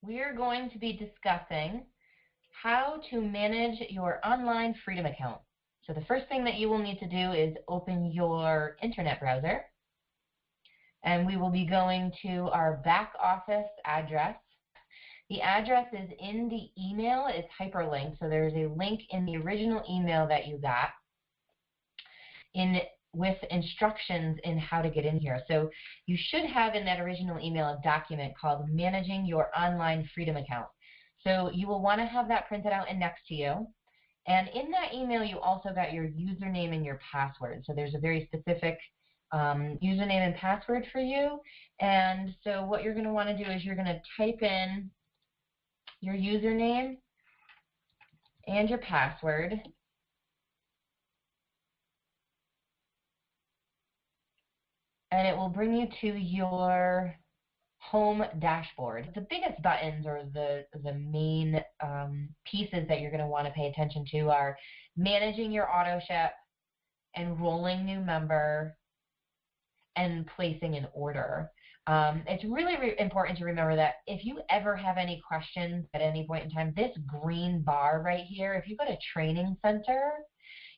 we are going to be discussing how to manage your online Freedom account. So the first thing that you will need to do is open your internet browser, and we will be going to our back office address. The address is in the email. It's hyperlinked, so there's a link in the original email that you got with instructions in how to get in here. So you should have in that original email a document called Managing Your Online Freedom Account. So you will want to have that printed out and next to you. And in that email, you also got your username and your password. So there's a very specific username and password for you. And so what you're going to want to do is you're going to type in your username and your password. And it will bring you to your home dashboard. The biggest buttons or the main pieces that you're going to want to pay attention to are managing your auto ship, enrolling new member, and placing an order. It's really important to remember that if you ever have any questions at any point in time, this green bar right here, if you go to Training Center,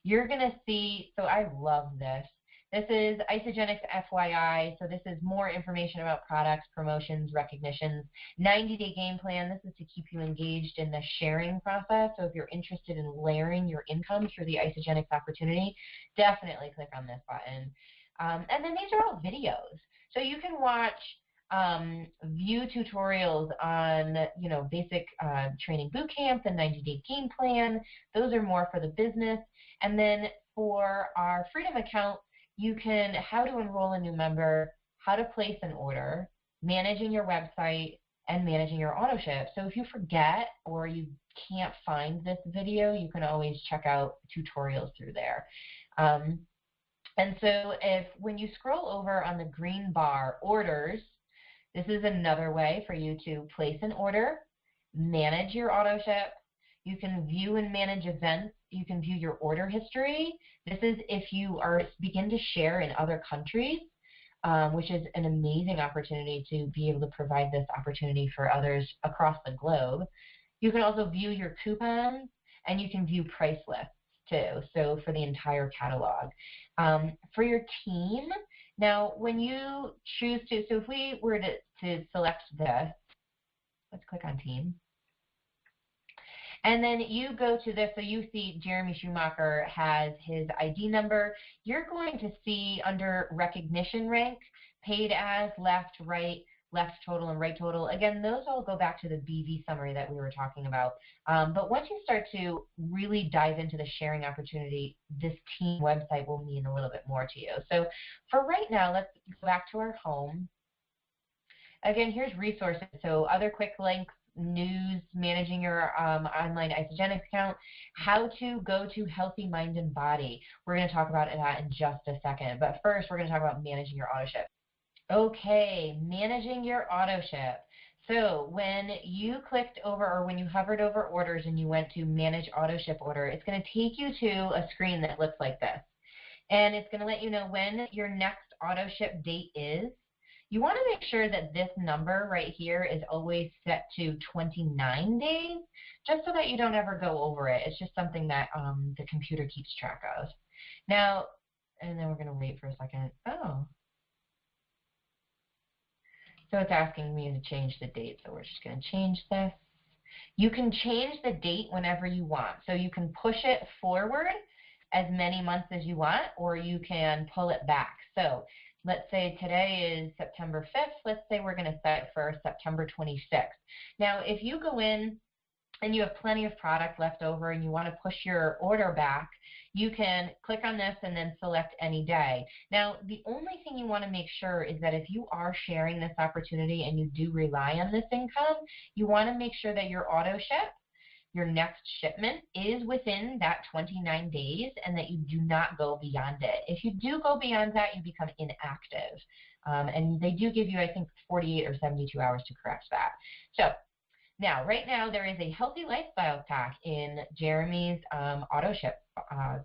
you're going to see, so I love this. This is Isagenix FYI, so this is more information about products, promotions, recognitions, 90-day game plan. This is to keep you engaged in the sharing process. So if you're interested in layering your income through the Isagenix opportunity, definitely click on this button. And then these are all videos. So you can watch view tutorials on, basic training boot camp, the 90-day game plan. Those are more for the business. And then for our Freedom account, you can how to enroll a new member, how to place an order, managing your website, and managing your auto ship. So if you forget or you can't find this video, you can always check out tutorials through there. And so when you scroll over on the green bar, orders, this is another way for you to place an order, manage your auto ship. You can view and manage events. You can view your order history. This is if you begin to share in other countries, which is an amazing opportunity to be able to provide this opportunity for others across the globe. You can also view your coupons, and you can view price lists too, so for the entire catalog. For your team, now when you choose to, so if we were to select this, let's click on team. And then you go to this, so you see Jeremy Schumacher has his ID number. You're going to see under recognition rank, paid as, left, right, left total, and right total. Again, those all go back to the BV summary that we were talking about. But once you start to really dive into the sharing opportunity, this team website will mean a little bit more to you. So for right now, let's go back to our home. Again, here's resources, so other quick links, news, managing your online Isagenix account, how to go to Healthy Mind and Body. We're going to talk about that in just a second. But first, we're going to talk about managing your auto ship. Okay, managing your auto ship. So when you clicked over or when you hovered over orders and you went to manage auto ship order, it's going to take you to a screen that looks like this. And it's going to let you know when your next auto ship date is. You want to make sure that this number right here is always set to 29 days, just so that you don't ever go over it. It's just something that the computer keeps track of. Now, and then we're going to wait for a second. Oh. So it's asking me to change the date, so we're just going to change this. You can change the date whenever you want. So you can push it forward as many months as you want, or you can pull it back. So let's say today is September 5th. Let's say we're going to set it for September 26th. Now, if you go in and you have plenty of product left over and you want to push your order back, you can click on this and then select any day. Now, the only thing you want to make sure is that if you are sharing this opportunity and you do rely on this income, you want to make sure that your auto ship, your next shipment, is within that 29 days and that you do not go beyond it. If you do go beyond that, you become inactive. And they do give you, I think, 48 or 72 hours to correct that. So now, right now, there is a healthy lifestyle pack in Jeremy's auto ship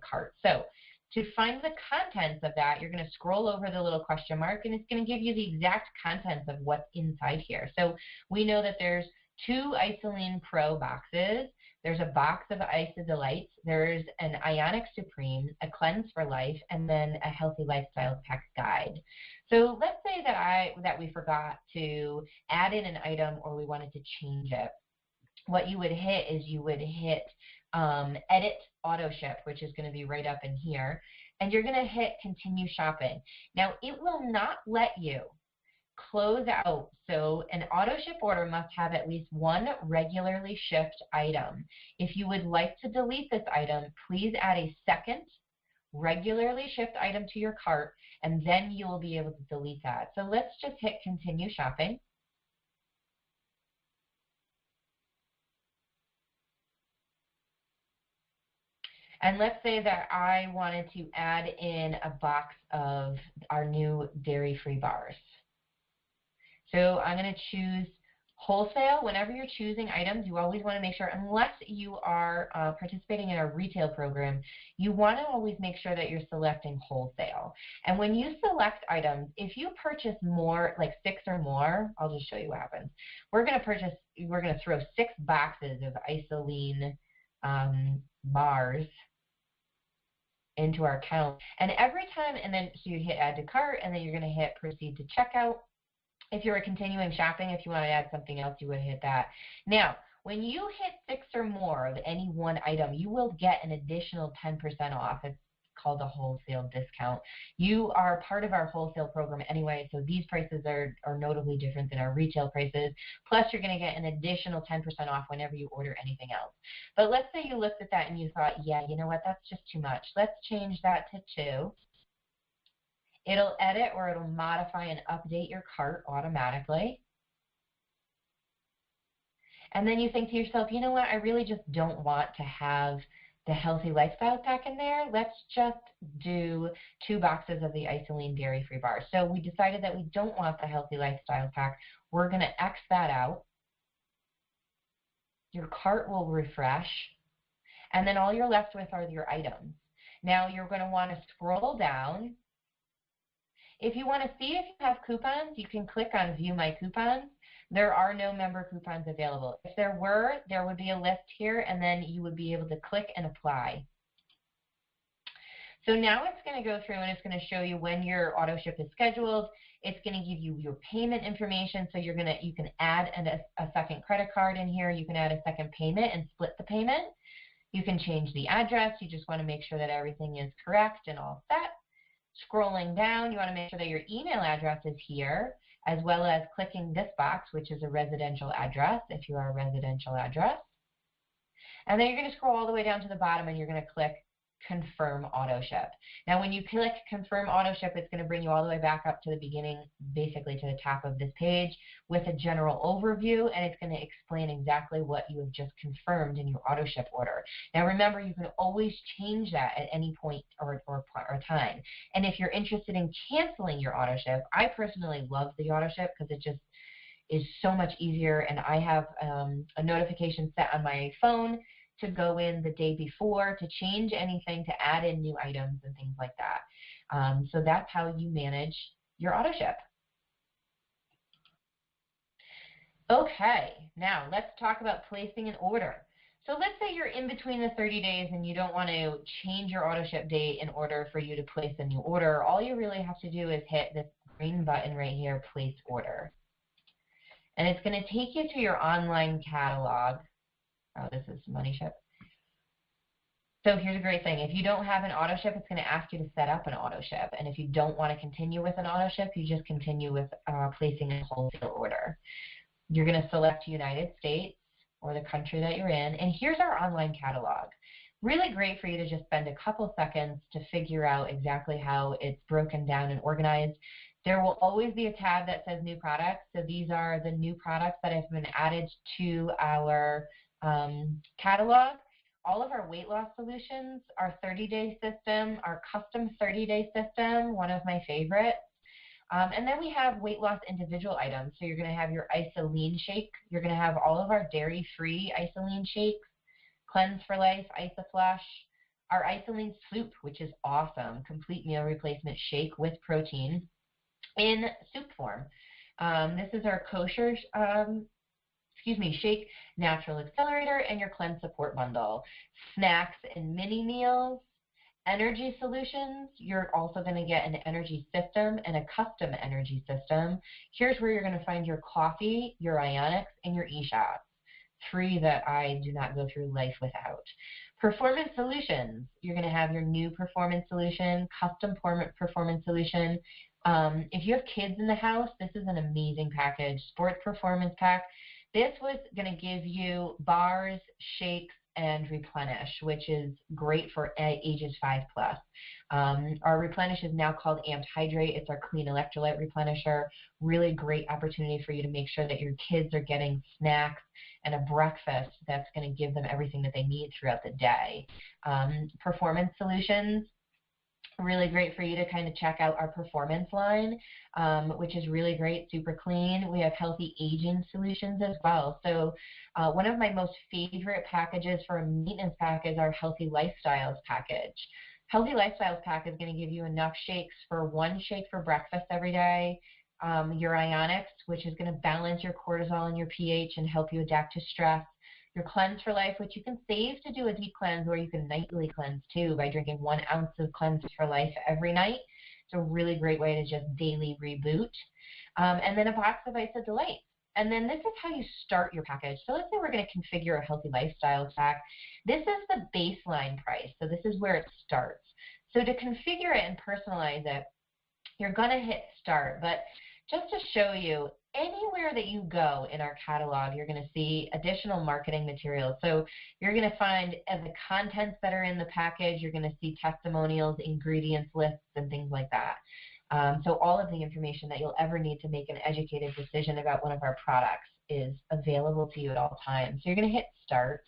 cart. So to find the contents of that, you're going to scroll over the little question mark, and it's going to give you the exact contents of what's inside here. So we know that there's 2 Isoline Pro boxes. There's a box of IsoDelights. There's an Ionic Supreme, a Cleanse for Life, and then a Healthy Lifestyle Pack Guide. So let's say that we forgot to add in an item or we wanted to change it. What you would hit is you would hit Edit Auto Ship, which is going to be right up in here, and you're going to hit Continue Shopping. Now, it will not let you close out. So an auto ship order must have at least one regularly shipped item. If you would like to delete this item, please add a second regularly shipped item to your cart, and then you will be able to delete that. So let's just hit Continue Shopping. And let's say that I wanted to add in a box of our new dairy-free bars. So I'm going to choose wholesale. Whenever you're choosing items, you always want to make sure, unless you are participating in a retail program, you want to always make sure that you're selecting wholesale. And when you select items, if you purchase more, like 6 or more, I'll just show you what happens. We're going to throw 6 boxes of Isoline bars into our account. And every time, and then so you hit Add to Cart, and then you're going to hit Proceed to Checkout. If you were continuing shopping, if you want to add something else, you would hit that. Now, when you hit 6 or more of any one item, you will get an additional 10% off. It's called a wholesale discount. You are part of our wholesale program anyway, so these prices are notably different than our retail prices. Plus, you're going to get an additional 10% off whenever you order anything else. But let's say you looked at that and you thought, yeah, you know what, that's just too much. Let's change that to 2. It'll edit or it'll modify and update your cart automatically. And then you think to yourself, you know what, I really just don't want to have the Healthy Lifestyle Pack in there. Let's just do 2 boxes of the Isoline dairy-free bars. So we decided that we don't want the Healthy Lifestyle Pack. We're going to X that out. Your cart will refresh. And then all you're left with are your items. Now you're going to want to scroll down. If you want to see if you have coupons, you can click on View My Coupons. There are no member coupons available. If there were, there would be a list here, and then you would be able to click and apply. So now it's going to go through and it's going to show you when your auto ship is scheduled. It's going to give you your payment information, so you can add a second credit card in here. You can add a second payment and split the payment. You can change the address. You just want to make sure that everything is correct and all set. Scrolling down, you want to make sure that your email address is here, as well as clicking this box, which is a residential address, if you are a residential address. And then you're going to scroll all the way down to the bottom and you're going to click Confirm Auto Ship. Now when you click Confirm Auto Ship, it's going to bring you all the way back up to the beginning, basically to the top of this page, with a general overview, and it's going to explain exactly what you have just confirmed in your auto ship order. Now remember, you can always change that at any point or time. And if you're interested in canceling your auto ship, I personally love the auto ship because it just is so much easier, and I have a notification set on my phone to go in the day before to change anything, to add in new items and things like that. So that's how you manage your auto ship. Okay, now let's talk about placing an order. So let's say you're in between the 30 days and you don't want to change your auto ship date in order for you to place a new order. All you really have to do is hit this green button right here, Place Order. And it's going to take you to your online catalog. Oh, this is MoneyShip. So here's a great thing. If you don't have an auto ship, it's going to ask you to set up an auto ship. And if you don't want to continue with an auto ship, you just continue with placing a wholesale order. You're going to select United States or the country that you're in. And here's our online catalog. Really great for you to just spend a couple seconds to figure out exactly how it's broken down and organized. There will always be a tab that says New Products. So these are the new products that have been added to our catalog. All of our weight loss solutions, our 30-day system, our custom 30-day system, one of my favorites. And then we have weight loss individual items. So you're going to have your Isoline shake. You're going to have all of our dairy-free Isoline shakes, Cleanse for Life, Isoflush, our Isoline soup, which is awesome, complete meal replacement shake with protein in soup form. This is our kosher Shake Natural Accelerator, and your Cleanse Support Bundle. Snacks and mini meals. Energy solutions, you're also going to get an energy system and a custom energy system. Here's where you're going to find your coffee, your ionics, and your e-shots. 3 that I do not go through life without. Performance solutions, you're going to have your new performance solution, custom performance solution. If you have kids in the house, this is an amazing package. Sports Performance Pack. This was going to give you bars, shakes, and Replenish, which is great for ages 5+. Our Replenish is now called Amped Hydrate. It's our clean electrolyte replenisher. Really great opportunity for you to make sure that your kids are getting snacks and a breakfast that's going to give them everything that they need throughout the day. Performance solutions, really great for you to kind of check out our performance line, which is really great, super clean. We have healthy aging solutions as well. So one of my most favorite packages for a maintenance pack is our Healthy Lifestyles package. Healthy Lifestyles pack is going to give you enough shakes for 1 shake for breakfast every day, your ionics, which is going to balance your cortisol and your pH and help you adapt to stress. Your Cleanse for Life, which you can save to do a deep cleanse, or you can nightly cleanse too by drinking 1 ounce of Cleanse for Life every night. It's a really great way to just daily reboot. And then a box of Isa Delight. And then this is how you start your package. So let's say we're going to configure a Healthy Lifestyle pack. This is the baseline price. So this is where it starts. So to configure it and personalize it, you're going to hit start. But just to show you, anywhere that you go in our catalog, you're going to see additional marketing materials. So you're going to find the contents that are in the package, you're going to see testimonials, ingredients lists, and things like that. So all of the information that you'll ever need to make an educated decision about one of our products is available to you at all times. So you're going to hit start,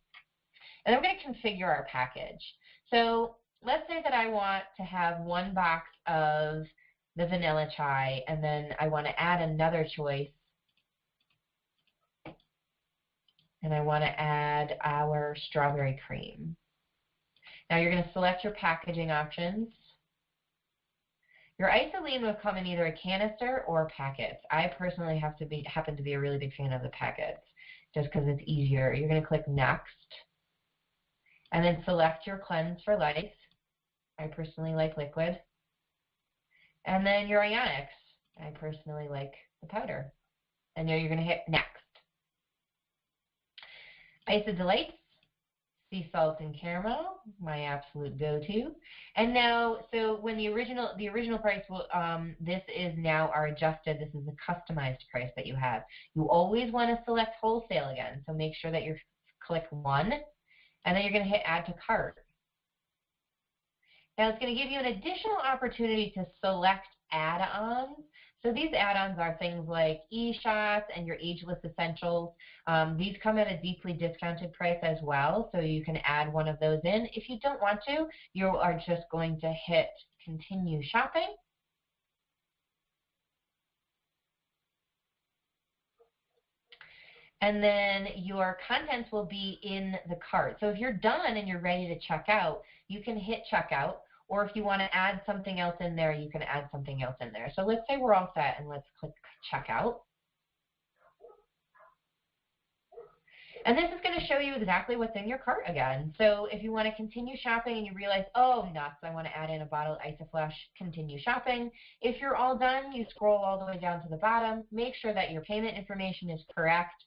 and then we're going to configure our package. So let's say that I want to have 1 box of the vanilla chai, and then I want to add another choice, and I want to add our strawberry cream. Now you're going to select your packaging options. Your Isoline will come in either a canister or packets. I personally happen to be a really big fan of the packets just because it's easier. You're going to click Next, and then select your Cleanse for Life. I personally like liquid. And then your ionics. I personally like the powder. And now you're going to hit Next. Isa Delights, sea salt and caramel, my absolute go-to. And now, so when the original price will, this is now our adjusted. This is the customized price that you have. You always want to select wholesale again. So make sure that you click 1, and then you're going to hit Add to Cart. Now it's going to give you an additional opportunity to select add-ons. So these add-ons are things like e-shots and your Ageless Essentials. These come at a deeply discounted price as well, so you can add one of those in. If you don't want to, you are just going to hit Continue Shopping. And then your contents will be in the cart. So if you're done and you're ready to check out, you can hit checkout, or if you want to add something else in there, you can add something else in there. So let's say we're all set, and let's click checkout. And this is going to show you exactly what's in your cart again. So if you want to continue shopping and you realize, oh, nuts, I want to add in a bottle of Isoflush, continue shopping. If you're all done, you scroll all the way down to the bottom. Make sure that your payment information is correct.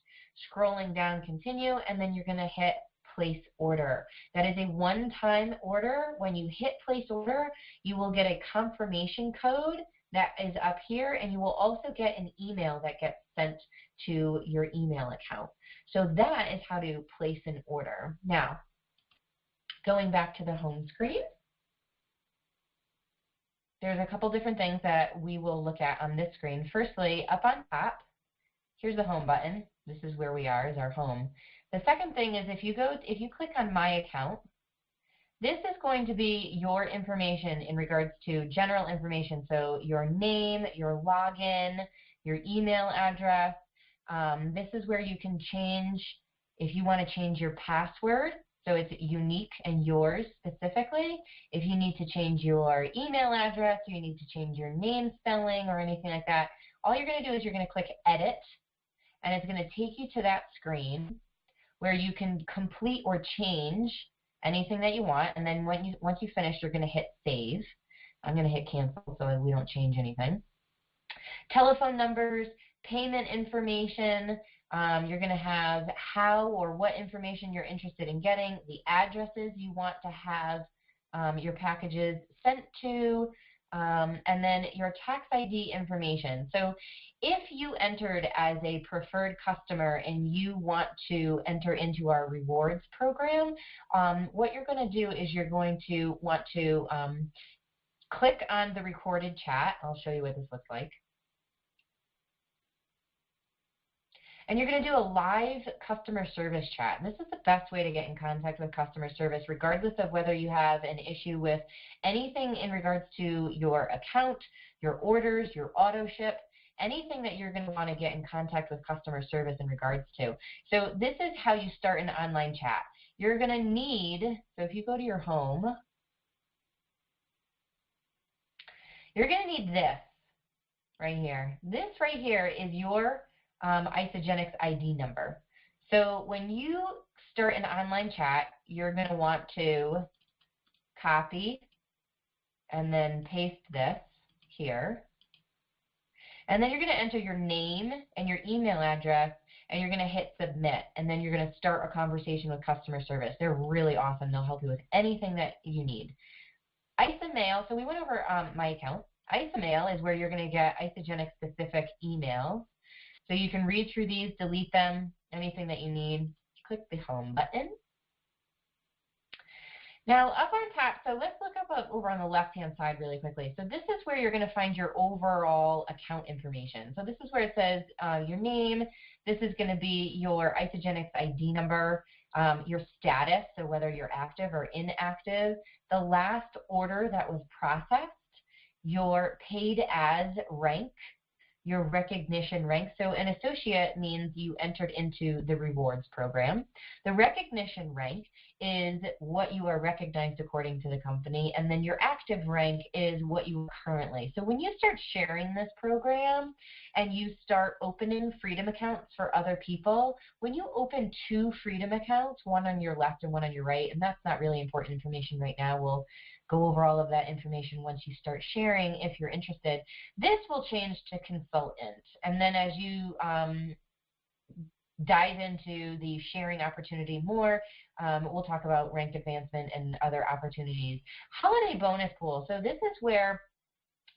Scrolling down, continue, and then you're going to hit place order. That is a one-time order. When you hit place order, you will get a confirmation code that is up here, and you will also get an email that gets sent to your email account. So that is how to place an order. Now, going back to the home screen, there's a couple different things that we will look at on this screen. Firstly, up on top, here's the home button. This is where we are, is our home. The second thing is if you click on My Account, this is going to be your information in regards to general information. So your name, your login, your email address. This is where you can change, if you want to change your password, so it's unique and yours specifically. If you need to change your email address, or you need to change your name spelling or anything like that, all you're going to do is you're going to click Edit. and it's going to take you to that screen where you can complete or change anything that you want. And then once you finish, you're going to hit save. I'm going to hit cancel so we don't change anything. Telephone numbers, payment information. You're going to have how or what information you're interested in getting, the addresses you want to have your packages sent to, and then your tax ID information. So if you entered as a preferred customer and you want to enter into our rewards program, what you're going to do is you're going to want to click on the recorded chat. I'll show you what this looks like. And you're going to do a live customer service chat. And this is the best way to get in contact with customer service, regardless of whether you have an issue with anything in regards to your account, your orders, your auto ship, anything that you're going to want to get in contact with customer service in regards to. So this is how you start an online chat. You're going to need, so if you go to your home, you're going to need this right here. This right here is your Isagenix ID number. So when you start an online chat, you're going to want to copy and then paste this here. And then you're going to enter your name and your email address, and you're going to hit submit. And then you're going to start a conversation with customer service. They're really awesome. They'll help you with anything that you need. IsaMail, so we went over my account. IsaMail is where you're going to get Isagenix specific emails. So you can read through these, delete them, anything that you need. Click the home button. Now up on top, so let's look up over on the left-hand side really quickly. So this is where you're going to find your overall account information. So this is where it says your name. This is going to be your Isagenix ID number, your status, so whether you're active or inactive, the last order that was processed, your paid as rank, your recognition rank. So an associate means you entered into the rewards program. The recognition rank is what you are recognized according to the company, and then your active rank is what you currently. So when you start sharing this program and you start opening Freedom accounts for other people, when you open 2 Freedom accounts, one on your left and one on your right, and that's not really important information right now, we'll go over all of that information once you start sharing if you're interested. This will change to consultant. And then as you dive into the sharing opportunity more, we'll talk about rank advancement and other opportunities. Holiday bonus pool. So this is where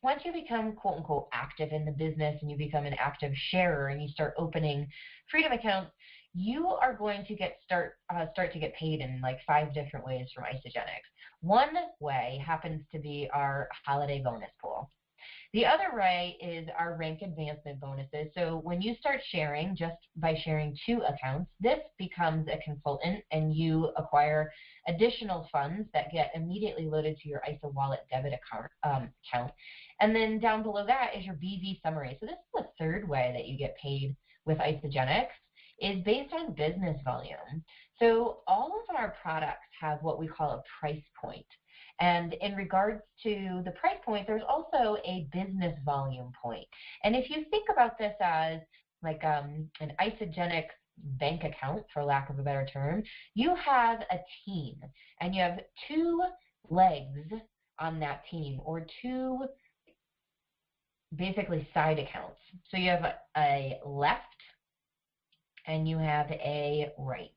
once you become quote unquote active in the business and you become an active sharer and you start opening Freedom accounts, you are going to start to get paid in like 5 different ways from Isagenix. One way happens to be our holiday bonus pool. The other way is our rank advancement bonuses. So when you start sharing, just by sharing 2 accounts, this becomes a consultant and you acquire additional funds that get immediately loaded to your ISA wallet debit account. And then down below that is your BV summary. So this is the 3rd way that you get paid with Isagenix, is based on business volume. So all of our products have what we call a price point. And in regards to the price point, there's also a business volume point. And if you think about this as like an Isagenix bank account, for lack of a better term, you have a team and you have 2 legs on that team, or 2 basically side accounts. So you have a left and you have a right.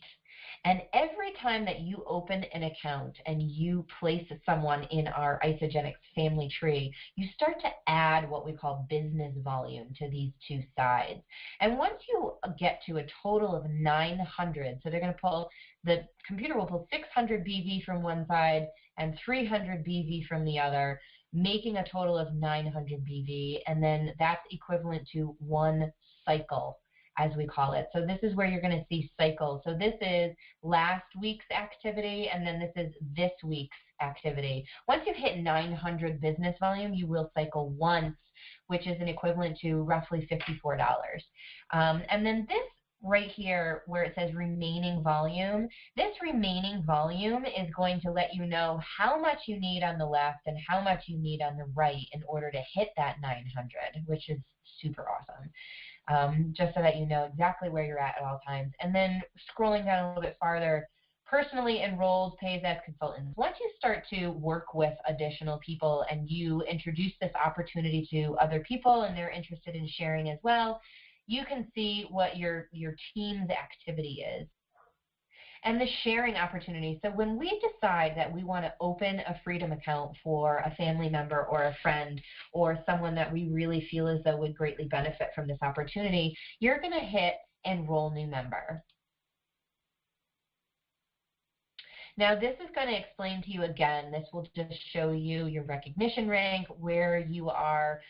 And every time that you open an account and you place someone in our Isagenix family tree, you start to add what we call business volume to these 2 sides. And once you get to a total of 900, so they're going to pull, the computer will pull 600 BV from one side and 300 BV from the other, making a total of 900 BV, and then that's equivalent to 1 cycle, as we call it. So this is where you're going to see cycles. So this is last week's activity, and then this is this week's activity. Once you've hit 900 business volume, you will cycle once, which is an equivalent to roughly $54. And then this right here where it says remaining volume, this remaining volume is going to let you know how much you need on the left and how much you need on the right in order to hit that 900, which is super awesome. Just so that you know exactly where you're at all times. And then scrolling down a little bit farther, personally enrolled pays as consultants. Once you start to work with additional people and you introduce this opportunity to other people and they're interested in sharing as well, you can see what your team's activity is. And the sharing opportunity. So when we decide that we want to open a Freedom account for a family member or a friend or someone that we really feel as though would greatly benefit from this opportunity, you're going to hit Enroll New Member. Now this is going to explain to you again, this will just show you your recognition rank, where you are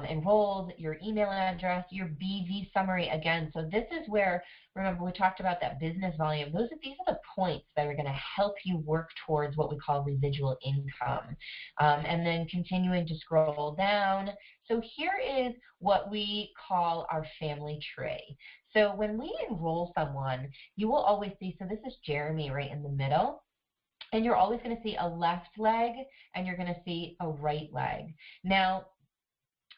enrolled, your email address, your BV summary again. So this is where, remember we talked about that business volume, these are the points that are going to help you work towards what we call residual income. And then continuing to scroll down. So here is what we call our family tree. So when we enroll someone, you will always see, so this is Jeremy right in the middle. And you're always going to see a left leg and you're going to see a right leg. Now,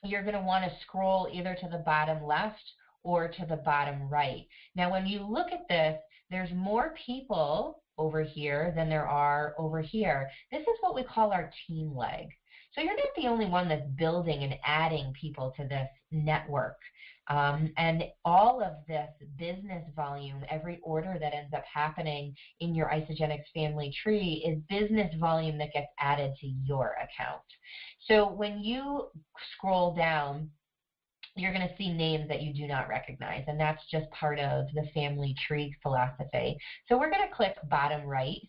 you're going to want to scroll either to the bottom left or to the bottom right. Now, when you look at this, there's more people over here than there are over here. This is what we call our team leg. So you're not the only one that's building and adding people to this network. And all of this business volume, every order that ends up happening in your Isagenix family tree is business volume that gets added to your account. So when you scroll down, you're going to see names that you do not recognize, and that's just part of the family tree philosophy. So we're going to click bottom right,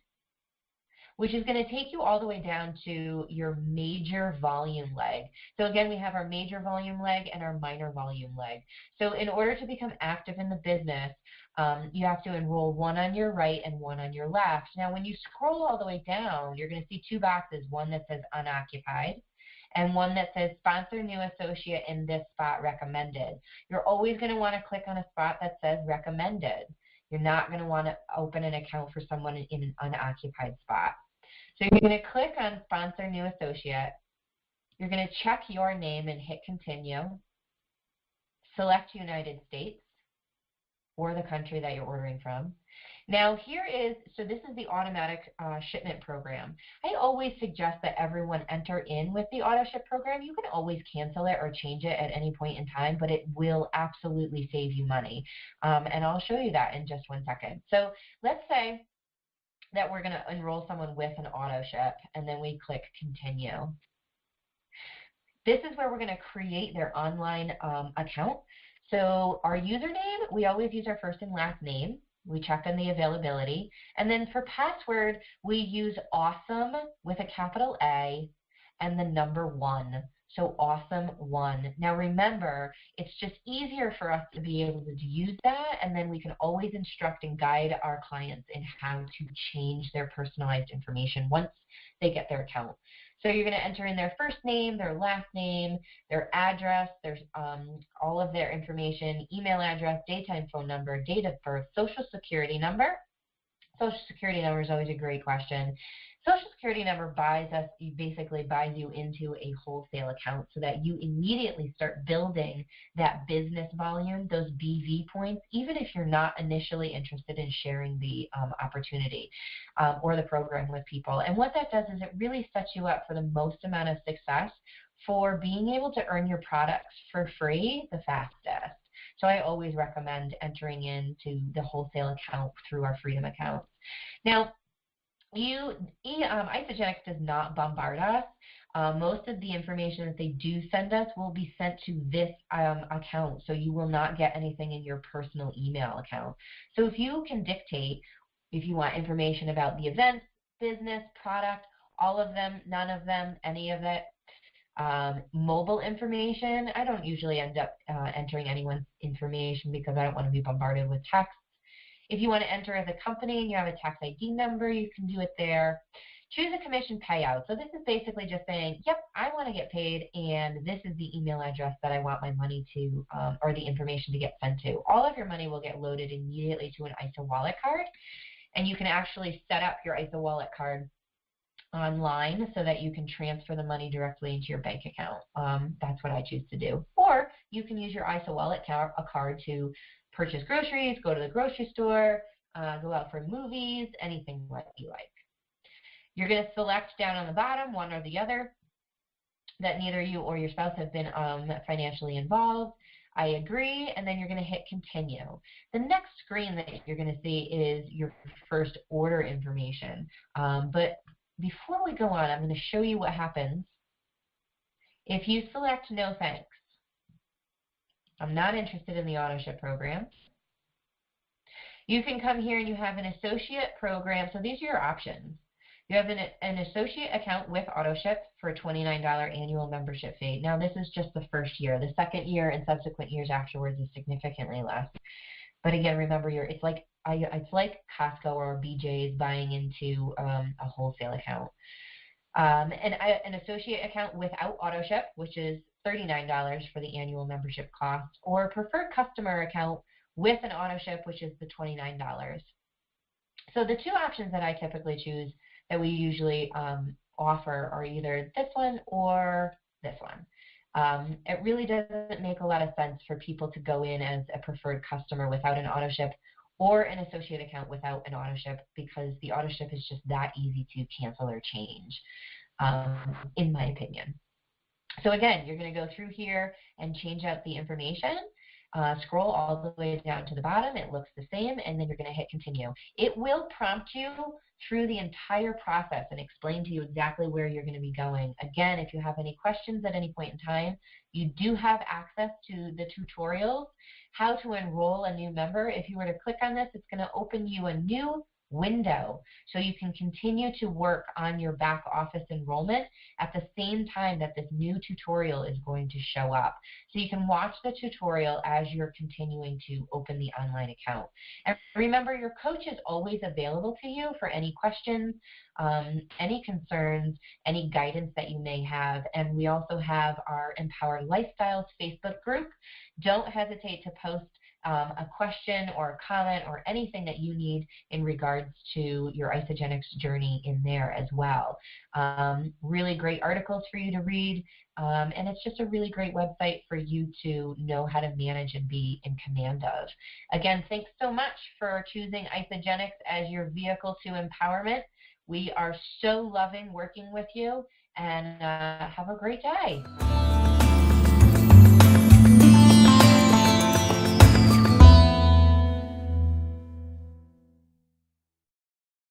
which is going to take you all the way down to your major volume leg. So again, we have our major volume leg and our minor volume leg. So in order to become active in the business, you have to enroll one on your right and one on your left. Now, when you scroll all the way down, you're going to see two boxes, one that says unoccupied and one that says sponsor new associate in this spot recommended. You're always going to want to click on a spot that says recommended. You're not going to want to open an account for someone in an unoccupied spot. So you're going to click on Sponsor New Associate. You're going to check your name and hit Continue. Select United States or the country that you're ordering from. Now here is, so this is the automatic shipment program. I always suggest that everyone enter in with the auto ship program. You can always cancel it or change it at any point in time, but it will absolutely save you money. And I'll show you that in just 1 second. So let's say that we're going to enroll someone with an auto ship, and then we click Continue. This is where we're going to create their online account. So our username, we always use our first and last name. We check on the availability. And then for password, we use awesome with a capital A and the number 1. So awesome1. Now remember, it's just easier for us to be able to use that, and then we can always instruct and guide our clients in how to change their personalized information once they get their account. So you're going to enter in their first name, their last name, their address, there's all of their information, email address, daytime phone number, date of birth, social security number. Social security number is always a great question. Social security number basically buys you into a wholesale account so that you immediately start building that business volume, those BV points, even if you're not initially interested in sharing the opportunity or the program with people. And what that does is it really sets you up for the most amount of success for being able to earn your products for free the fastest. So I always recommend entering into the wholesale account through our Freedom accounts. Now, Isagenix does not bombard us. Most of the information that they do send us will be sent to this account, so you will not get anything in your personal email account. So if you can dictate, if you want information about the event, business, product, all of them, none of them, any of it, mobile information, I don't usually end up entering anyone's information because I don't want to be bombarded with text. If you want to enter as a company and you have a tax ID number, you can do it there. choose a commission payout. So this is basically just saying, yep, I want to get paid, and this is the email address that I want my money to, or the information to get sent to. All of your money will get loaded immediately to an ISA wallet card, and you can actually set up your ISA wallet card online so that you can transfer the money directly into your bank account. That's what I choose to do. Or you can use your ISA wallet card to purchase groceries, go to the grocery store, go out for movies, anything like you like. You're going to select down on the bottom, one or the other, that neither you or your spouse have been financially involved. I agree, and then you're going to hit continue. The next screen that you're going to see is your first order information. But before we go on, I'm going to show you what happens if you select no thanks. I'm not interested in the auto-ship program. You can come here and you have an associate program. So these are your options. You have an associate account with AutoShip for a $29 annual membership fee. Now this is just the first year. The second year and subsequent years afterwards is significantly less. But again, remember, it's like Costco or BJ's buying into a wholesale account. An associate account without AutoShip, which is $39 for the annual membership cost, or a preferred customer account with an AutoShip, which is the $29. So the two options that I typically choose that we usually offer are either this one or this one. It really doesn't make a lot of sense for people to go in as a preferred customer without an AutoShip or an associate account without an AutoShip, because the AutoShip is just that easy to cancel or change, in my opinion. So again, you're going to go through here and change out the information. Scroll all the way down to the bottom. It looks the same, and then you're going to hit continue. It will prompt you through the entire process and explain to you exactly where you're going to be going. Again, if you have any questions at any point in time, you do have access to the tutorials, how to enroll a new member. If you were to click on this, it's going to open you a new window so you can continue to work on your back office enrollment at the same time that this new tutorial is going to show up. So you can watch the tutorial as you're continuing to open the online account. And remember, your coach is always available to you for any questions, any concerns, any guidance that you may have. And we also have our Empowered Lifestyles Facebook group. Don't hesitate to post a question or a comment or anything that you need in regards to your Isagenix journey in there as well. Really great articles for you to read, and it's just a really great website for you to know how to manage and be in command of. Again, thanks so much for choosing Isagenix as your vehicle to empowerment. We are so loving working with you, and have a great day.